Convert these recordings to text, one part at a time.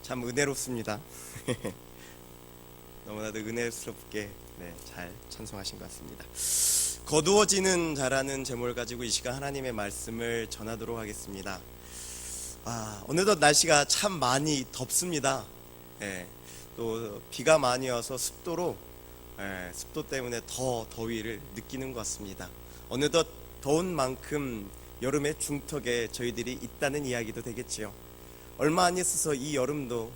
참 은혜롭습니다. 너무나도 은혜스럽게 잘 찬송하신 것 같습니다. 거두어지는 자라는 제목을 가지고 이 시간 하나님의 말씀을 전하도록 하겠습니다. 어느덧 날씨가 참 많이 덥습니다. 또 비가 많이 와서 습도 때문에 더 더위를 느끼는 것 같습니다. 어느덧 더운 만큼 여름의 중턱에 저희들이 있다는 이야기도 되겠지요. 얼마 안 있어서 이 여름도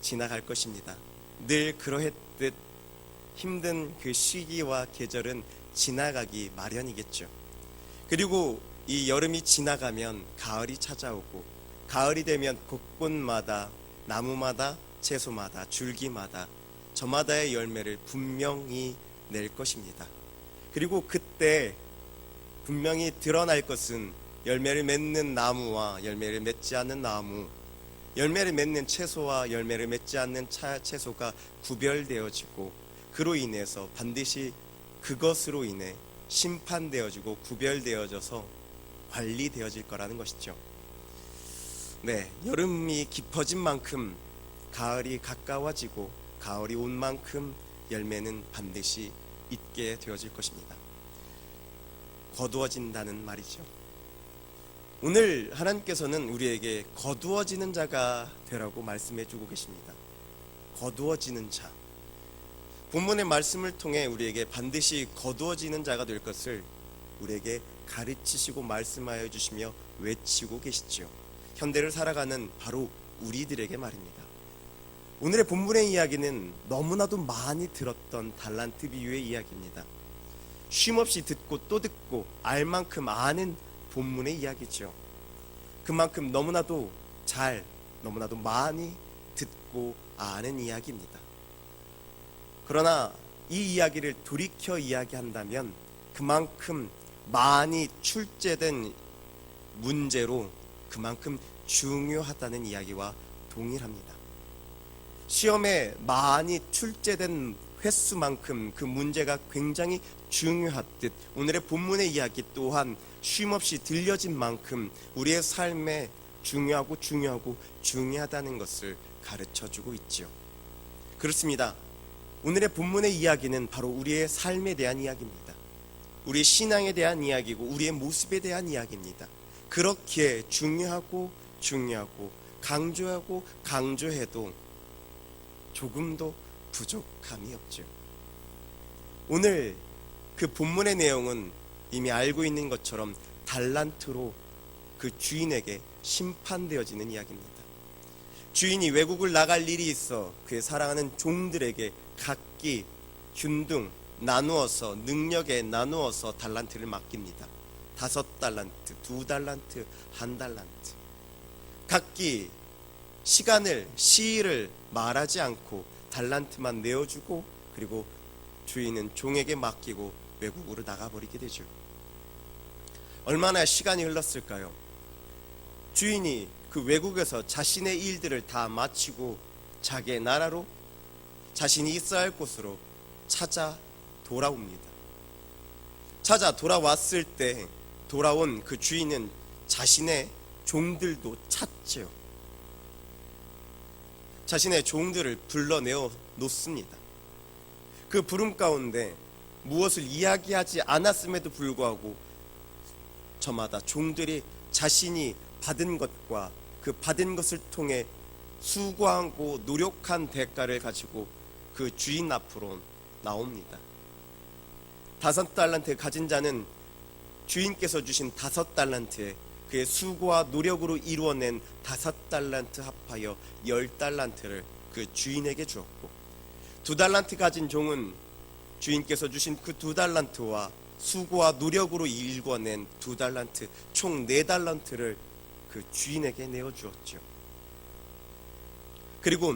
지나갈 것입니다. 늘 그러했듯 힘든 그 시기와 계절은 지나가기 마련이겠죠. 그리고 이 여름이 지나가면 가을이 찾아오고, 가을이 되면 곳곳마다 나무마다 채소마다 줄기마다 저마다의 열매를 분명히 낼 것입니다. 그리고 그때 분명히 드러날 것은 열매를 맺는 나무와 열매를 맺지 않는 나무, 열매를 맺는 채소와 열매를 맺지 않는 채소가 구별되어지고, 그로 인해서 반드시 그것으로 인해 심판되어지고 구별되어져서 관리되어질 거라는 것이죠. 여름이 깊어진 만큼 가을이 가까워지고, 가을이 온 만큼 열매는 반드시 있게 되어질 것입니다. 거두어진다는 말이죠. 오늘 하나님께서는 우리에게 거두어지는 자가 되라고 말씀해 주고 계십니다. 거두어지는 자. 본문의 말씀을 통해 우리에게 반드시 거두어지는 자가 될 것을 우리에게 가르치시고 말씀하여 주시며 외치고 계시지요. 현대를 살아가는 바로 우리들에게 말입니다. 오늘의 본문의 이야기는 너무나도 많이 들었던 달란트 비유의 이야기입니다. 쉼없이 듣고 또 듣고 알 만큼 아는 본문의 이야기죠. 그만큼 너무나도 너무나도 많이 듣고 아는 이야기입니다. 그러나 이 이야기를 돌이켜 이야기한다면 그만큼 많이 출제된 문제로 그만큼 중요하다는 이야기와 동일합니다. 시험에 많이 출제된 횟수만큼 그 문제가 굉장히 중요하듯 오늘의 본문의 이야기 또한 쉼없이 들려진 만큼 우리의 삶에 중요하다는 것을 가르쳐주고 있지요. 그렇습니다. 오늘의 본문의 이야기는 바로 우리의 삶에 대한 이야기입니다. 우리의 신앙에 대한 이야기고 우리의 모습에 대한 이야기입니다. 그렇게 중요하고 강조해도 조금도 부족함이 없죠. 오늘 그 본문의 내용은 이미 알고 있는 것처럼 달란트로 그 주인에게 심판되어지는 이야기입니다. 주인이 외국을 나갈 일이 있어 그의 사랑하는 종들에게 각기 균등 나누어서 능력에 나누어서 달란트를 맡깁니다. 5달란트, 2달란트, 1달란트. 각기 시일을 말하지 않고 달란트만 내어주고, 그리고 주인은 종에게 맡기고 외국으로 나가버리게 되죠. 얼마나 시간이 흘렀을까요? 주인이 그 외국에서 자신의 일들을 다 마치고 자기의 나라로, 자신이 있어야 할 곳으로 찾아 돌아옵니다. 찾아 돌아왔을 때 돌아온 그 주인은 자신의 종들도 찾죠. 자신의 종들을 불러내어 놓습니다. 그 부름 가운데 무엇을 이야기하지 않았음에도 불구하고 저마다 종들이 자신이 받은 것과 그 받은 것을 통해 수고하고 노력한 대가를 가지고 그 주인 앞으로 나옵니다. 5달란트 가진 자는 주인께서 주신 5달란트에 그의 수고와 노력으로 이루어낸 5달란트 합하여 10달란트를 그 주인에게 주었고, 2달란트 가진 종은 주인께서 주신 그 2달란트와 수고와 노력으로 이루어낸 2달란트 총 4달란트를 그 주인에게 내어주었죠. 그리고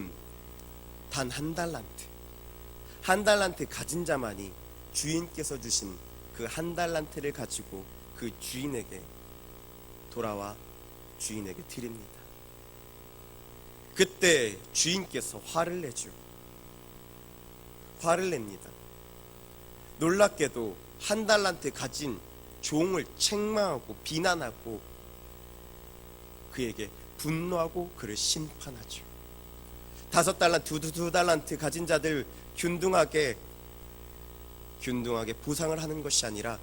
단 1달란트 가진 자만이 주인께서 주신 그 1달란트를 가지고 그 주인에게 돌아와 주인에게 드립니다. 그때 주인께서 화를 냅니다. 놀랍게도 1달란트 가진 종을 책망하고 비난하고 그에게 분노하고 그를 심판하죠. 5달란트, 두 달란트 가진 자들 균등하게 보상을 하는 것이 아니라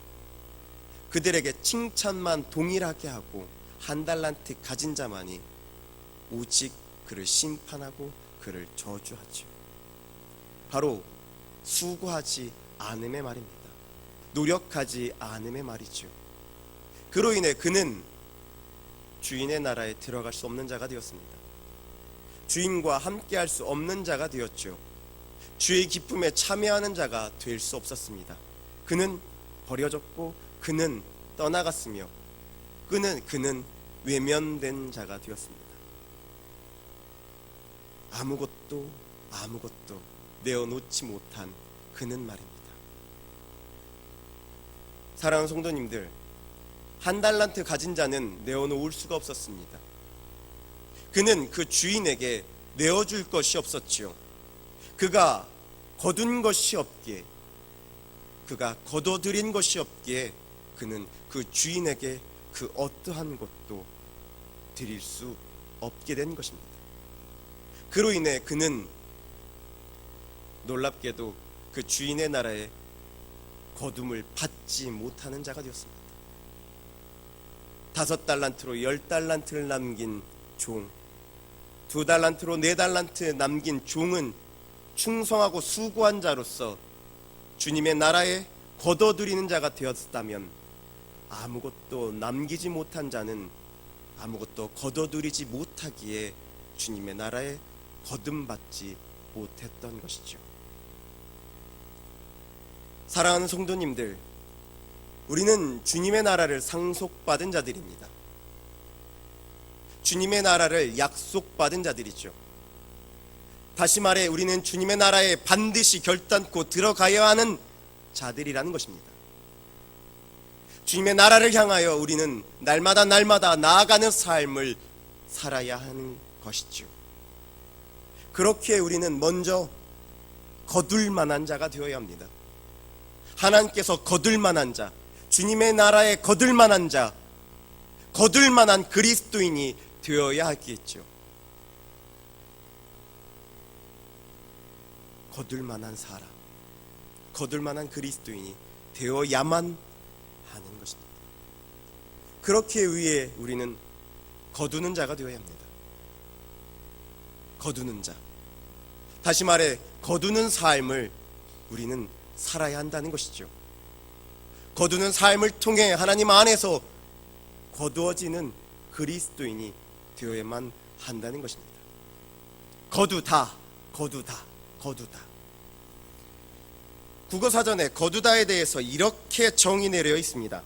그들에게 칭찬만 동일하게 하고 1달란트 가진 자만이 오직 그를 심판하고 그를 저주하죠. 바로 수고하지 않음의 말입니다. 노력하지 않음의 말이죠. 그로 인해 그는 주인의 나라에 들어갈 수 없는 자가 되었습니다. 주인과 함께할 수 없는 자가 되었죠. 주의 기쁨에 참여하는 자가 될 수 없었습니다. 그는 버려졌고 그는 떠나갔으며 그는 외면된 자가 되었습니다. 아무것도 내어놓지 못한 그는 말입니다. 사랑하는 성도님들, 1달란트 가진 자는 내어놓을 수가 없었습니다. 그는 그 주인에게 내어줄 것이 없었지요. 그가 거둔 것이 없기에, 그가 거둬들인 것이 없기에 그는 그 주인에게 그 어떠한 것도 드릴 수 없게 된 것입니다. 그로 인해 그는 놀랍게도 그 주인의 나라에 거둠을 받지 못하는 자가 되었습니다. 5달란트로 10달란트를 남긴 종, 2달란트로 4달란트 남긴 종은 충성하고 수고한 자로서 주님의 나라에 거둬들이는 자가 되었다면, 아무것도 남기지 못한 자는 아무것도 거둬들이지 못하기에 주님의 나라에 거듭받지 못했던 것이죠. 사랑하는 성도님들, 우리는 주님의 나라를 상속받은 자들입니다. 주님의 나라를 약속받은 자들이죠. 다시 말해 우리는 주님의 나라에 반드시 결단코 들어가야 하는 자들이라는 것입니다. 주님의 나라를 향하여 우리는 날마다 나아가는 삶을 살아야 하는 것이죠. 그렇게 우리는 먼저 거둘 만한 자가 되어야 합니다. 하나님께서 거둘 만한 자, 주님의 나라에 거둘 만한 자, 거둘 만한 그리스도인이 되어야 하겠죠. 거둘 만한 사람, 거둘 만한 그리스도인이 되어야만 하는 것입니다. 그렇기 위해 우리는 거두는 자가 되어야 합니다. 거두는 자, 다시 말해 거두는 삶을 우리는 살아야 한다는 것이죠. 거두는 삶을 통해 하나님 안에서 거두어지는 그리스도인이 되어야만 한다는 것입니다. 거두다. 국어사전에 거두다에 대해서 이렇게 정의 내려 있습니다.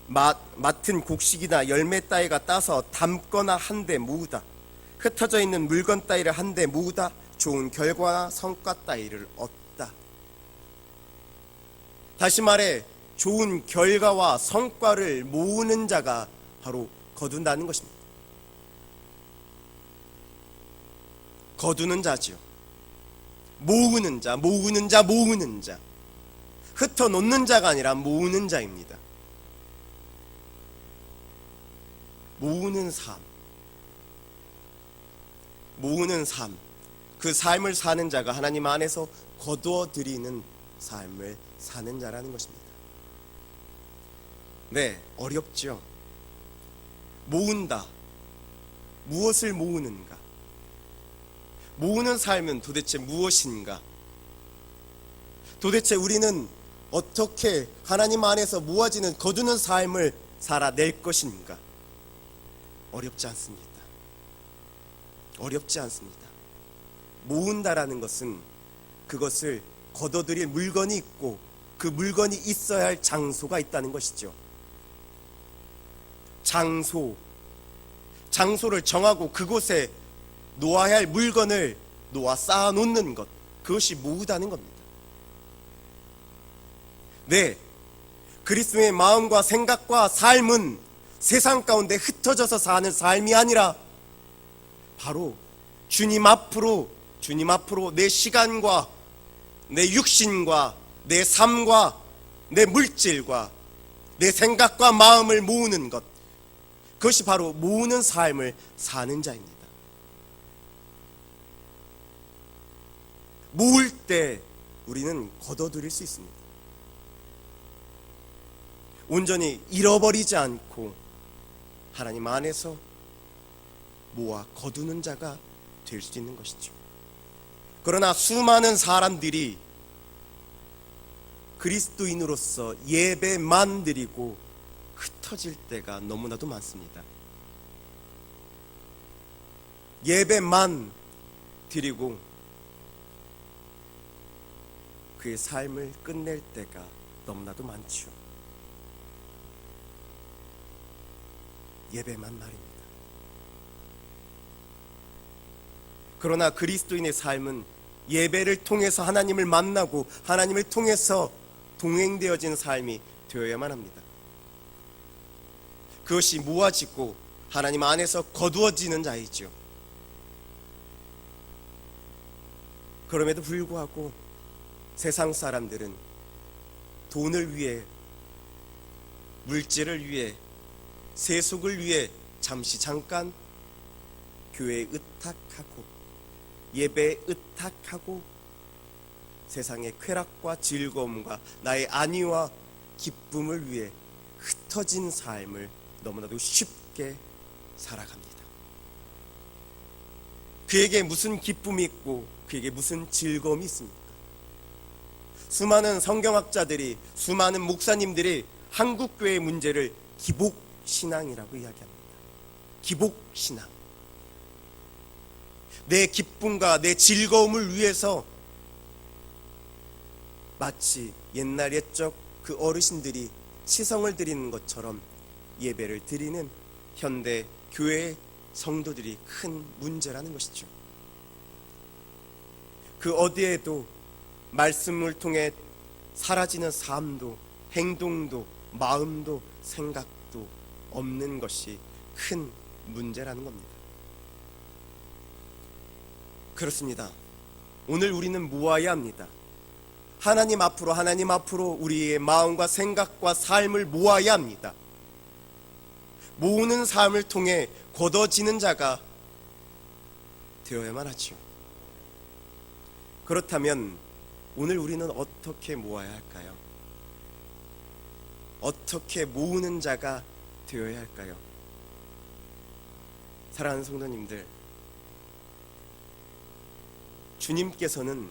맡은 곡식이나 열매 따위가 따서 담거나 한데 모으다. 흩어져 있는 물건 따위를 한데 모으다. 좋은 결과나 성과 따위를 얻다. 다시 말해 좋은 결과와 성과를 모으는 자가 바로 거둔다는 것입니다. 거두는 자지요. 모으는 자. 흩어놓는 자가 아니라 모으는 자입니다. 모으는 삶, 그 삶을 사는 자가 하나님 안에서 거두어 드리는 삶을 사는 자라는 것입니다. 네, 어렵죠. 모은다. 무엇을 모으는가? 모으는 삶은 도대체 무엇인가? 도대체 우리는 어떻게 하나님 안에서 모아지는 거두는 삶을 살아낼 것인가? 어렵지 않습니다. 모은다라는 것은 그것을 거둬들일 물건이 있고 그 물건이 있어야 할 장소가 있다는 것이죠. 장소를 정하고 그곳에 놓아야 할 물건을 놓아 쌓아놓는 것, 그것이 모으다는 겁니다. 네, 그리스도의 마음과 생각과 삶은 세상 가운데 흩어져서 사는 삶이 아니라 바로 주님 앞으로 내 시간과 내 육신과 내 삶과 내 물질과 내 생각과 마음을 모으는 것, 그것이 바로 모으는 삶을 사는 자입니다. 모을 때 우리는 거둬들일 수 있습니다. 온전히 잃어버리지 않고 하나님 안에서 모아 거두는 자가 될 수 있는 것이죠. 그러나 수많은 사람들이 그리스도인으로서 예배만 드리고 흩어질 때가 너무나도 많습니다. 예배만 드리고 그의 삶을 끝낼 때가 너무나도 많죠. 예배만 말입니다. 그러나 그리스도인의 삶은 예배를 통해서 하나님을 만나고 하나님을 통해서 동행되어지는 삶이 되어야만 합니다. 그것이 모아지고 하나님 안에서 거두어지는 자이죠. 그럼에도 불구하고 세상 사람들은 돈을 위해, 물질을 위해, 세속을 위해 잠깐 교회에 의탁하고 예배에 의탁하고 세상의 쾌락과 즐거움과 나의 안위와 기쁨을 위해 흩어진 삶을 너무나도 쉽게 살아갑니다. 그에게 무슨 기쁨이 있고 그에게 무슨 즐거움이 있습니까? 수많은 성경학자들이, 수많은 목사님들이 한국교회의 문제를 기복신앙이라고 이야기합니다. 기복신앙. 내 기쁨과 내 즐거움을 위해서 마치 옛날 옛적 그 어르신들이 치성을 드리는 것처럼 예배를 드리는 현대 교회의 성도들이 큰 문제라는 것이죠. 그 어디에도 말씀을 통해 사라지는 삶도 행동도 마음도 생각도 없는 것이 큰 문제라는 겁니다. 그렇습니다. 오늘 우리는 모아야 합니다. 하나님 앞으로 우리의 마음과 생각과 삶을 모아야 합니다. 모으는 삶을 통해 거둬지는 자가 되어야만 하죠. 그렇다면 오늘 우리는 어떻게 모아야 할까요? 어떻게 모으는 자가 되어야 할까요? 사랑하는 성도님들, 주님께서는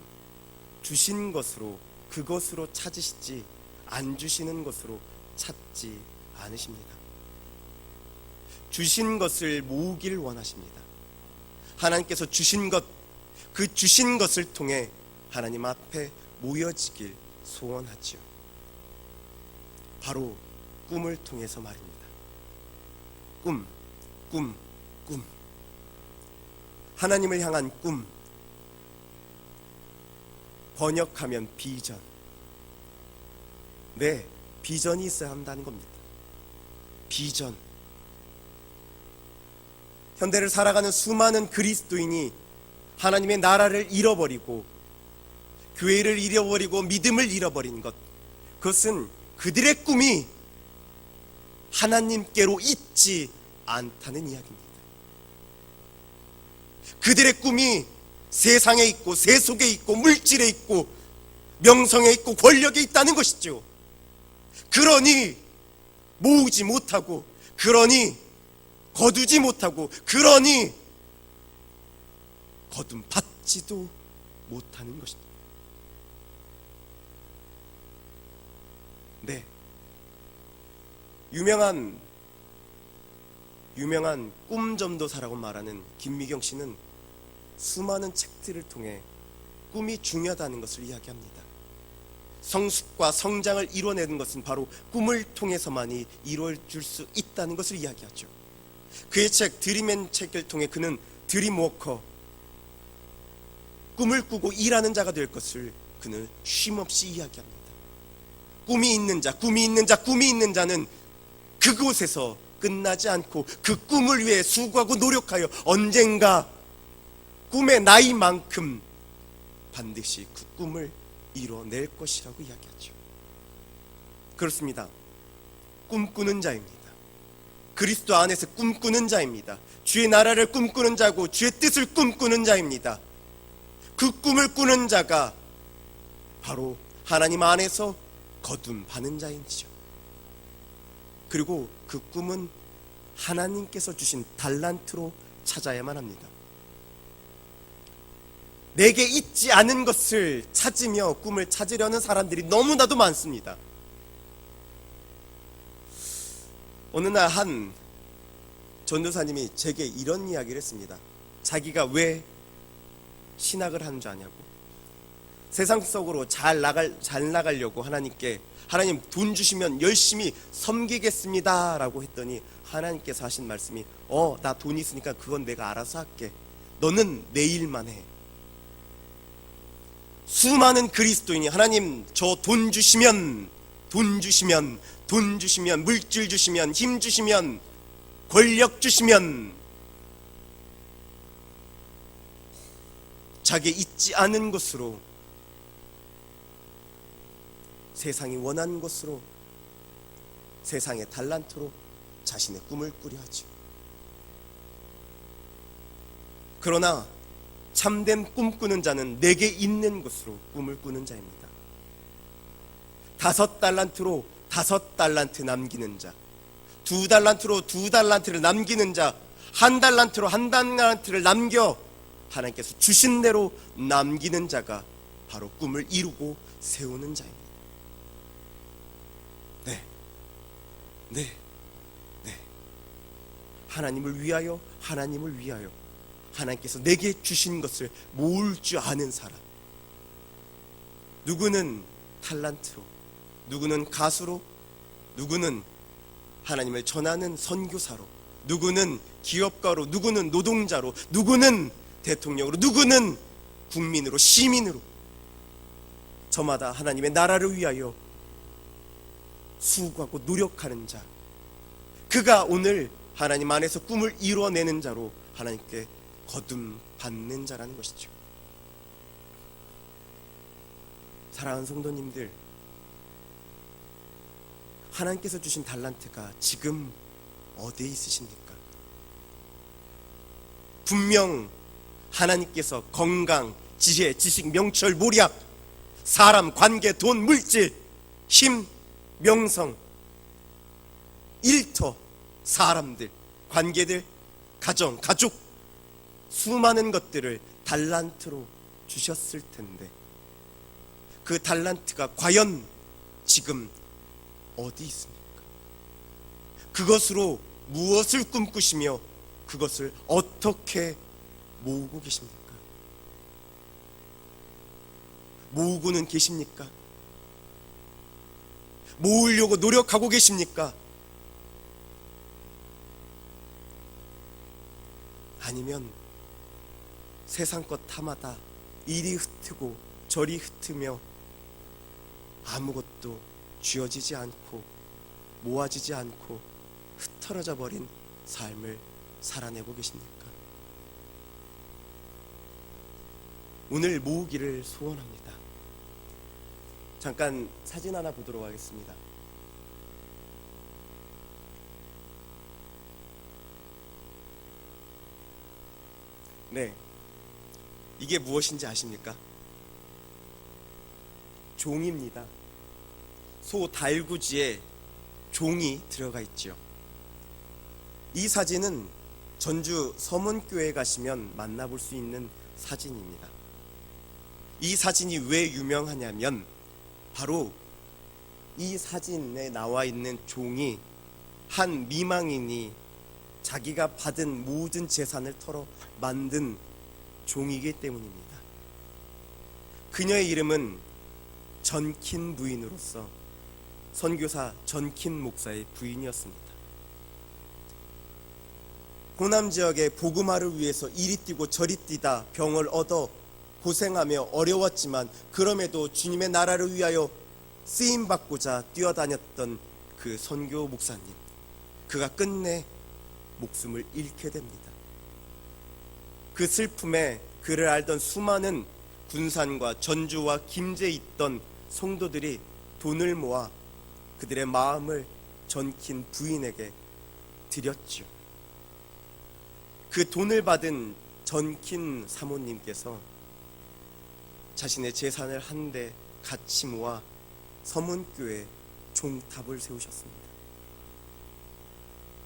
주신 것으로 그것으로 찾으시지 안 주시는 것으로 찾지 않으십니다. 주신 것을 모으기를 원하십니다. 하나님께서 주신 것, 그 주신 것을 통해 하나님 앞에 모여지길 소원하지요. 바로 꿈을 통해서 말입니다. 꿈. 하나님을 향한 꿈. 번역하면 비전. 네, 비전이 있어야 한다는 겁니다. 비전. 현대를 살아가는 수많은 그리스도인이 하나님의 나라를 잃어버리고 교회를 잃어버리고 믿음을 잃어버린 것, 그것은 그들의 꿈이 하나님께로 있지 않다는 이야기입니다. 그들의 꿈이 세상에 있고 세속에 있고 물질에 있고 명성에 있고 권력에 있다는 것이죠. 그러니 모으지 못하고, 그러니 거두지 못하고, 그러니 거둠 받지도 못하는 것입니다. 네, 유명한 꿈전도사라고 말하는 김미경 씨는 수많은 책들을 통해 꿈이 중요하다는 것을 이야기합니다. 성숙과 성장을 이뤄내는 것은 바로 꿈을 통해서만이 이루어질 수 있다는 것을 이야기하죠. 그의 책 드림앤 책을 통해 그는 드림워커, 꿈을 꾸고 일하는 자가 될 것을 그는 쉼없이 이야기합니다. 꿈이 있는 자는 그곳에서 끝나지 않고 그 꿈을 위해 수고하고 노력하여 언젠가 꿈의 나이만큼 반드시 그 꿈을 이뤄낼 것이라고 이야기하죠. 그렇습니다. 꿈꾸는 자입니다. 그리스도 안에서 꿈꾸는 자입니다. 주의 나라를 꿈꾸는 자고 주의 뜻을 꿈꾸는 자입니다. 그 꿈을 꾸는 자가 바로 하나님 안에서 거듭받는 자이죠. 그리고 그 꿈은 하나님께서 주신 달란트로 찾아야만 합니다. 내게 있지 않은 것을 찾으며 꿈을 찾으려는 사람들이 너무나도 많습니다. 어느 날 한 전도사님이 제게 이런 이야기를 했습니다. 자기가 왜 신학을 하는 줄 아냐고. 세상 속으로 잘 나가려고 하나님께 하나님 돈 주시면 열심히 섬기겠습니다 라고 했더니 하나님께서 하신 말씀이 나 돈 있으니까 그건 내가 알아서 할게. 너는 내 일만 해. 수많은 그리스도인이 하나님 저 돈 주시면 물질 주시면 힘 주시면 권력 주시면 자기 있지 않은 것으로 세상이 원하는 것으로 세상의 달란트로 자신의 꿈을 꾸려 하죠. 그러나 참된 꿈꾸는 자는 내게 있는 것으로 꿈을 꾸는 자입니다. 5달란트로 5달란트 남기는 자, 2달란트로 2달란트를 남기는 자, 1달란트로 1달란트를 남겨 하나님께서 주신 대로 남기는 자가 바로 꿈을 이루고 세우는 자입니다. 네. 하나님을 위하여 하나님께서 내게 주신 것을 모을 줄 아는 사람. 누구는 달란트로, 누구는 가수로, 누구는 하나님을 전하는 선교사로, 누구는 기업가로, 누구는 노동자로, 누구는 대통령으로, 누구는 국민으로, 시민으로, 저마다 하나님의 나라를 위하여 수고하고 노력하는 자, 그가 오늘 하나님 안에서 꿈을 이루어내는 자로 하나님께 거듭받는 자라는 것이죠. 사랑하는 성도님들, 하나님께서 주신 달란트가 지금 어디에 있으십니까? 분명 하나님께서 건강, 지혜, 지식, 명철, 모략, 사람, 관계, 돈, 물질, 힘, 명성, 일터, 사람들, 관계들, 가정, 가족, 수많은 것들을 달란트로 주셨을 텐데 그 달란트가 과연 지금 어디 있습니까? 그것으로 무엇을 꿈꾸시며 그것을 어떻게 모으고 계십니까? 모으고는 계십니까? 모으려고 노력하고 계십니까? 아니면 세상 것 탐하다 이리 흩트고 저리 흩으며 아무것도 쥐어지지 않고 모아지지 않고 흩어져 버린 삶을 살아내고 계십니까? 오늘 모으기를 소원합니다. 잠깐 사진 하나 보도록 하겠습니다. 네, 이게 무엇인지 아십니까? 종입니다. 소 달구지에 종이 들어가 있죠. 이 사진은 전주 서문교회에 가시면 만나볼 수 있는 사진입니다. 이 사진이 왜 유명하냐면 바로 이 사진에 나와 있는 종이 한 미망인이 자기가 받은 모든 재산을 털어 만든 종이기 때문입니다. 그녀의 이름은 전킨 부인으로서 선교사 전킨 목사의 부인이었습니다. 호남 지역의 복음화를 위해서 이리 뛰고 저리 뛰다 병을 얻어 고생하며 어려웠지만 그럼에도 주님의 나라를 위하여 쓰임받고자 뛰어다녔던 그 선교 목사님, 그가 끝내 목숨을 잃게 됩니다. 그 슬픔에 그를 알던 수많은 군산과 전주와 김제에 있던 성도들이 돈을 모아 그들의 마음을 전킨 부인에게 드렸죠. 그 돈을 받은 전킨 사모님께서 자신의 재산을 한데 같이 모아 서문교회 종탑을 세우셨습니다.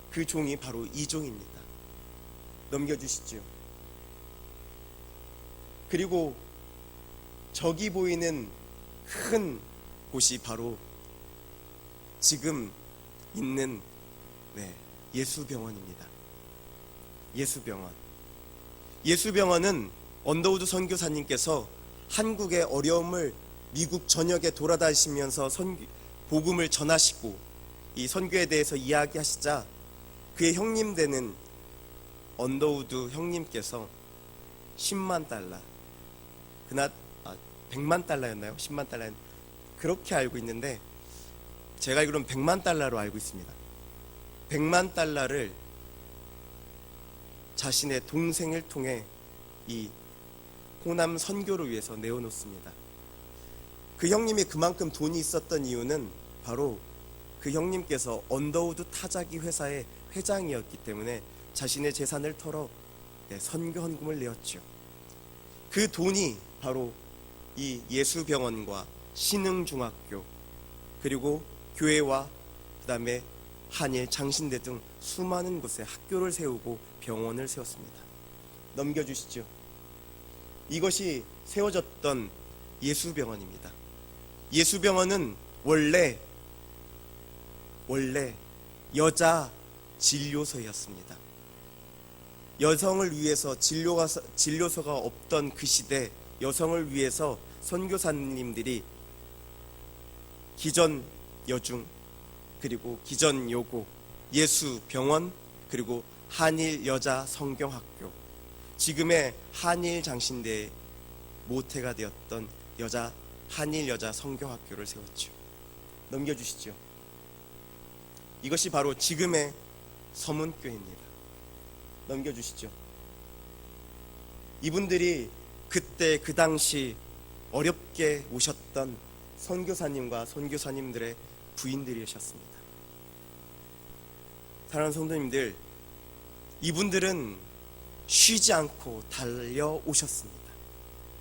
그 종이 바로 이종입니다. 넘겨주시죠. 그리고 저기 보이는 큰 곳이 바로 지금 있는 예수병원입니다. 예수병원은 언더우드 선교사님께서 한국의 어려움을 미국 전역에 돌아다니시면서 복음을 전하시고 이 선교에 대해서 이야기하시자 그의 형님 되는 언더우드 형님께서 10만 달러, 100만 달러였나요? 10만 달러, 그렇게 알고 있는데 제가 알기로는 100만 달러로 알고 있습니다. 100만 달러를 자신의 동생을 통해 이 호남 선교를 위해서 내어놓습니다. 그 형님이 그만큼 돈이 있었던 이유는 바로 그 형님께서 언더우드 타자기 회사의 회장이었기 때문에 자신의 재산을 털어 선교 헌금을 내었죠. 그 돈이 바로 이 예수병원과 신흥중학교, 그리고 교회와 그 다음에 한일, 장신대 등 수많은 곳에 학교를 세우고 병원을 세웠습니다. 넘겨주시죠. 이것이 세워졌던 예수병원입니다. 예수병원은 원래 여자 진료소였습니다. 여성을 위해서 진료소가 없던 그 시대, 여성을 위해서 선교사님들이 기전 여중, 그리고 기전 요고, 예수병원, 그리고 한일 여자 성경학교, 지금의 한일 장신대의 모태가 되었던 한일 여자 성경학교를 세웠죠. 넘겨주시죠. 이것이 바로 지금의 서문교회입니다. 넘겨주시죠. 이분들이 그때 그 당시 어렵게 오셨던 선교사님과 선교사님들의 부인들이셨습니다. 사랑하는 성도님들, 이분들은 쉬지 않고 달려오셨습니다.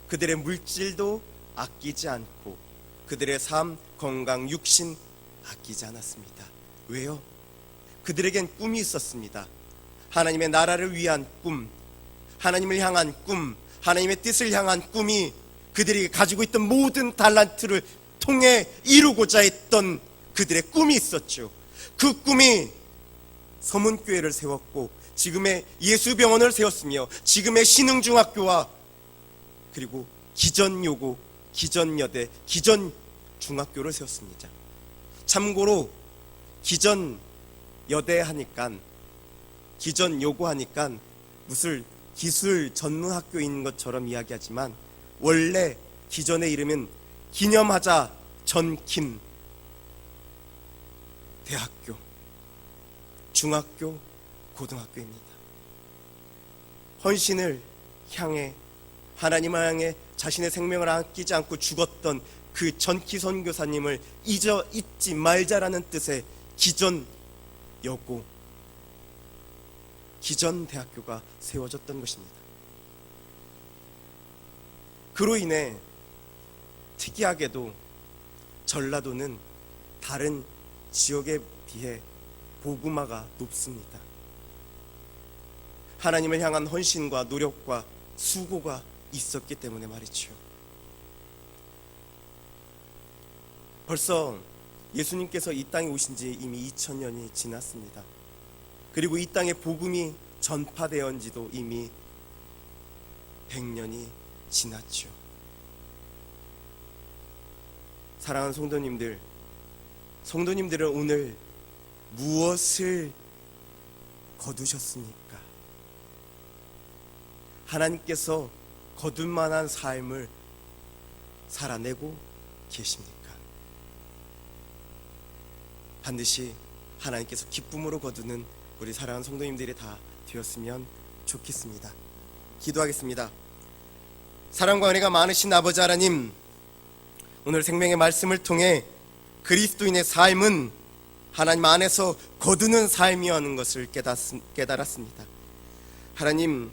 그들의 물질도 아끼지 않고 그들의 삶, 건강, 육신 아끼지 않았습니다. 왜요? 그들에겐 꿈이 있었습니다. 하나님의 나라를 위한 꿈, 하나님을 향한 꿈, 하나님의 뜻을 향한 꿈이 그들이 가지고 있던 모든 달란트를 통해 이루고자 했던 그들의 꿈이 있었죠. 그 꿈이 서문교회를 세웠고 지금의 예수병원을 세웠으며 지금의 신흥중학교와 그리고 기전요고, 기전여대, 기전중학교를 세웠습니다. 참고로 기전여대 하니까, 기전요고 하니까 무슨 기술 전문학교인 것처럼 이야기하지만 원래 기전의 이름은 기념하자 전킴 대학교, 중학교, 고등학교입니다. 헌신을 향해, 하나님을 향해 자신의 생명을 아끼지 않고 죽었던 그 전키 선교사님을 잊지 말자라는 뜻의 기전여고, 기전대학교가 세워졌던 것입니다. 그로 인해 특이하게도 전라도는 다른 지역에 비해 복음화가 높습니다. 하나님을 향한 헌신과 노력과 수고가 있었기 때문에 말이죠. 벌써 예수님께서 이 땅에 오신 지 이미 2000년이 지났습니다. 그리고 이 땅에 복음이 전파되었은 지도 이미 100년이 지났죠. 사랑하는 성도님들은 오늘 무엇을 거두셨습니까? 하나님께서 거둘 만한 삶을 살아내고 계십니까? 반드시 하나님께서 기쁨으로 거두는 우리 사랑하는 성도님들이 다 되었으면 좋겠습니다. 기도하겠습니다. 사랑과 은혜가 많으신 아버지 하나님, 오늘 생명의 말씀을 통해 그리스도인의 삶은 하나님 안에서 거두는 삶이라는 것을 깨달았습니다. 하나님,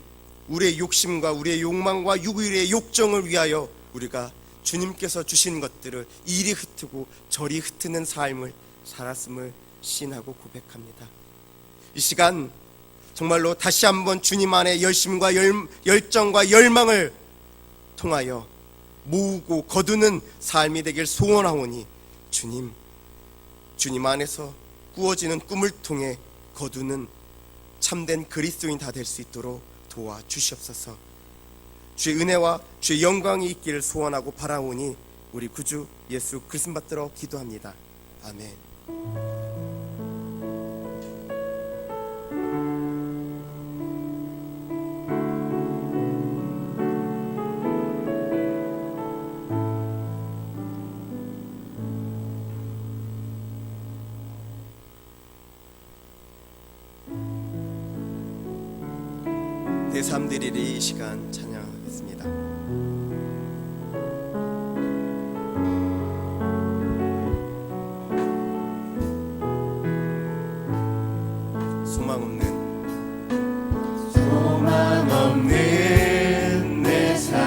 우리의 욕심과 우리의 욕망과 육의 욕정을 위하여 우리가 주님께서 주신 것들을 이리 흩트고 저리 흩트는 삶을 살았음을 시인하고 고백합니다. 이 시간 정말로 다시 한번 주님 안에 열심과 열정과 열망을 통하여 모으고 거두는 삶이 되길 소원하오니 주님 안에서 꾸어지는 꿈을 통해 거두는 참된 그리스도인 다 될 수 있도록 도와주시옵소서. 주의 은혜와 주의 영광이 있기를 소원하고 바라오니 우리 구주 예수 그리스도 받들어 기도합니다. 아멘. 내3드리리 시간 찬양하겠습니다. 소망 없는 내 삶에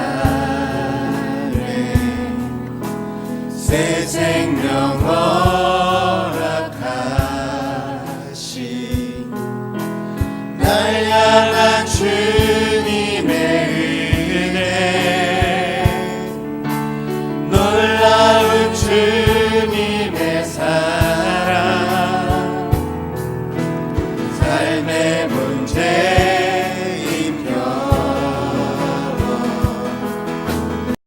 새 생명 허락하신 날 향한 주님의 은혜 놀라운 주